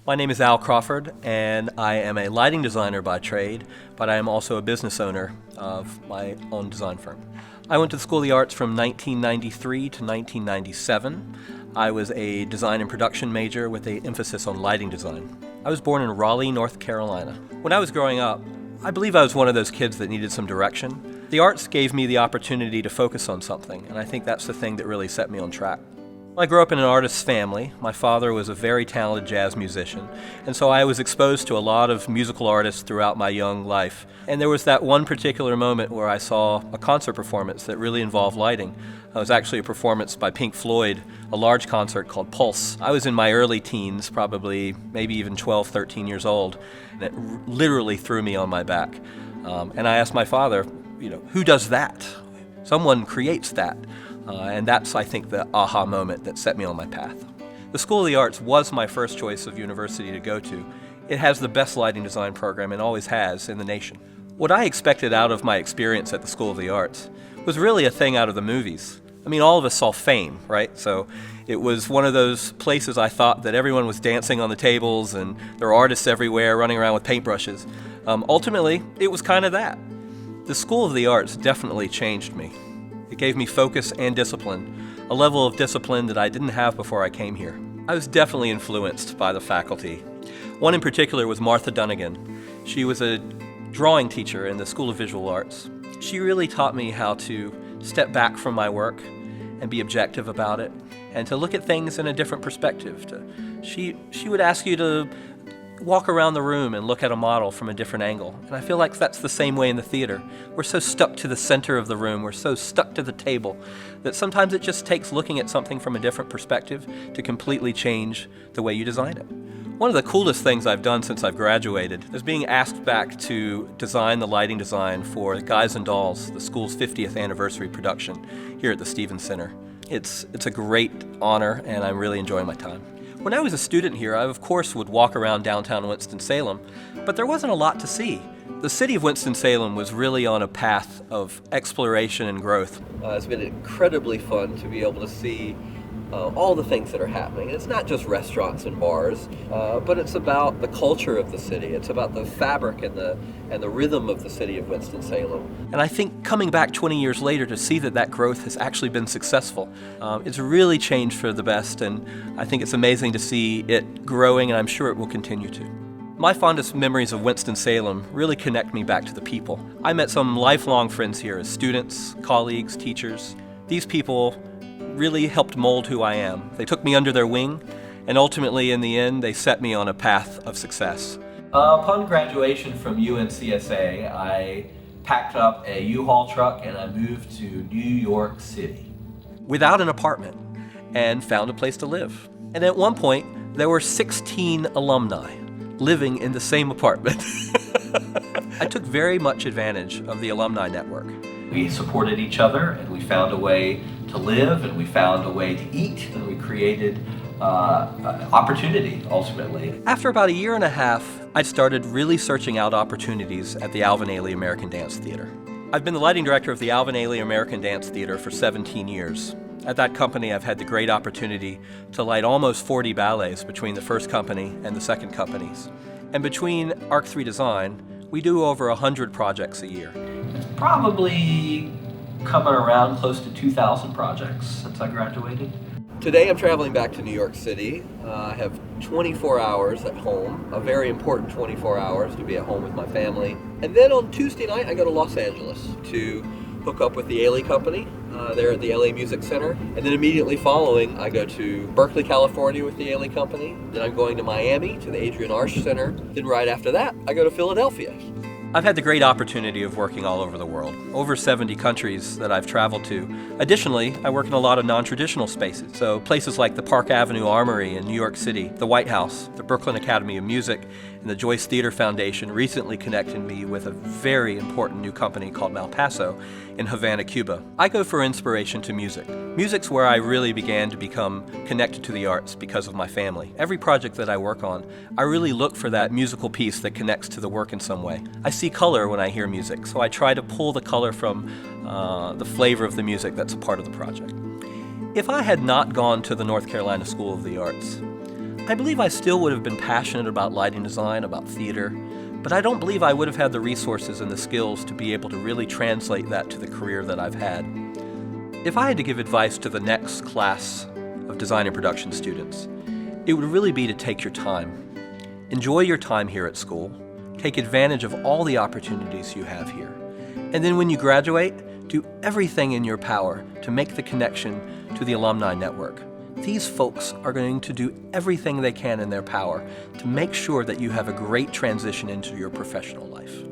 My name is Al Crawford, and I am a lighting designer by trade, but I am also a business owner of my own design firm. I went to the School of the Arts from 1993 to 1997. I was a design and production major with an emphasis on lighting design. I was born in Raleigh, North Carolina. When I was growing up, I believe I was one of those kids that needed some direction. The arts gave me the opportunity to focus on something, and I think that's the thing that really set me on track. I grew up in an artist's family. My father was a very talented jazz musician, and so I was exposed to a lot of musical artists throughout my young life. And there was that one particular moment where I saw a concert performance that really involved lighting. It was actually a performance by Pink Floyd, a large concert called Pulse. I was in my early teens, probably maybe even 12, 13 years old, and it literally threw me on my back. And I asked my father, who does that? Someone creates that. And that's, I think, the aha moment that set me on my path. The School of the Arts was my first choice of university to go to. It has the best lighting design program and always has in the nation. What I expected out of my experience at the School of the Arts was really a thing out of the movies. I mean, all of us saw Fame, right? So it was one of those places I thought that everyone was dancing on the tables and there were artists everywhere running around with paintbrushes. Ultimately, it was kind of that. The School of the Arts definitely changed me. It gave me focus and discipline, a level of discipline that I didn't have before I came here. I was definitely influenced by the faculty. One in particular was Martha Dunnigan. She was a drawing teacher in the School of Visual Arts. She really taught me how to step back from my work and be objective about it, and to look at things in a different perspective. She would ask you to walk around the room and look at a model from a different angle. And I feel like that's the same way in the theater. We're so stuck to the center of the room, we're so stuck to the table, that sometimes it just takes looking at something from a different perspective to completely change the way you design it. One of the coolest things I've done since I've graduated is being asked back to design the lighting design for Guys and Dolls, the school's 50th anniversary production here at the Stevens Center. It's a great honor, and I'm really enjoying my time. When I was a student here, I of course would walk around downtown Winston-Salem, but there wasn't a lot to see. The city of Winston-Salem was really on a path of exploration and growth. It's been incredibly fun to be able to see all the things that are happening. It's not just restaurants and bars, but it's about the culture of the city. It's about the fabric and the rhythm of the city of Winston-Salem. And I think coming back 20 years later to see that growth has actually been successful, it's really changed for the best, and I think it's amazing to see it growing, and I'm sure it will continue to. My fondest memories of Winston-Salem really connect me back to the people. I met some lifelong friends here as students, colleagues, teachers. These people really helped mold who I am. They took me under their wing, and ultimately, in the end, they set me on a path of success. Upon graduation from UNCSA, I packed up a U-Haul truck and I moved to New York City without an apartment and found a place to live. And at one point, there were 16 alumni living in the same apartment. I took very much advantage of the alumni network. We supported each other, and we found a way to live, and we found a way to eat, and we created opportunity, ultimately. After about a year and a half, I started really searching out opportunities at the Alvin Ailey American Dance Theater. I've been the lighting director of the Alvin Ailey American Dance Theater for 17 years. At that company, I've had the great opportunity to light almost 40 ballets between the first company and the second companies. And between Arc 3 Design, we do over 100 projects a year. It's probably coming around close to 2,000 projects since I graduated. Today I'm traveling back to New York City. I have 24 hours at home, a very important 24 hours to be at home with my family. And then on Tuesday night I go to Los Angeles to hook up with the Ailey Company. They're at the LA Music Center. And then immediately following, I go to Berkeley, California with the Ailey Company. Then I'm going to Miami to the Adrian Arsh Center. Then right after that, I go to Philadelphia. I've had the great opportunity of working all over the world, over 70 countries that I've traveled to. Additionally, I work in a lot of non-traditional spaces, so places like the Park Avenue Armory in New York City, the White House, the Brooklyn Academy of Music, and the Joyce Theater Foundation recently connected me with a very important new company called Malpaso in Havana, Cuba. I go for inspiration to music. Music's where I really began to become connected to the arts because of my family. Every project that I work on, I really look for that musical piece that connects to the work in some way. I see color when I hear music, so I try to pull the color from the flavor of the music that's a part of the project. If I had not gone to the North Carolina School of the Arts, I believe I still would have been passionate about lighting design, about theater, but I don't believe I would have had the resources and the skills to be able to really translate that to the career that I've had. If I had to give advice to the next class of design and production students, it would really be to take your time. Enjoy your time here at school. Take advantage of all the opportunities you have here. And then when you graduate, do everything in your power to make the connection to the alumni network. These folks are going to do everything they can in their power to make sure that you have a great transition into your professional life.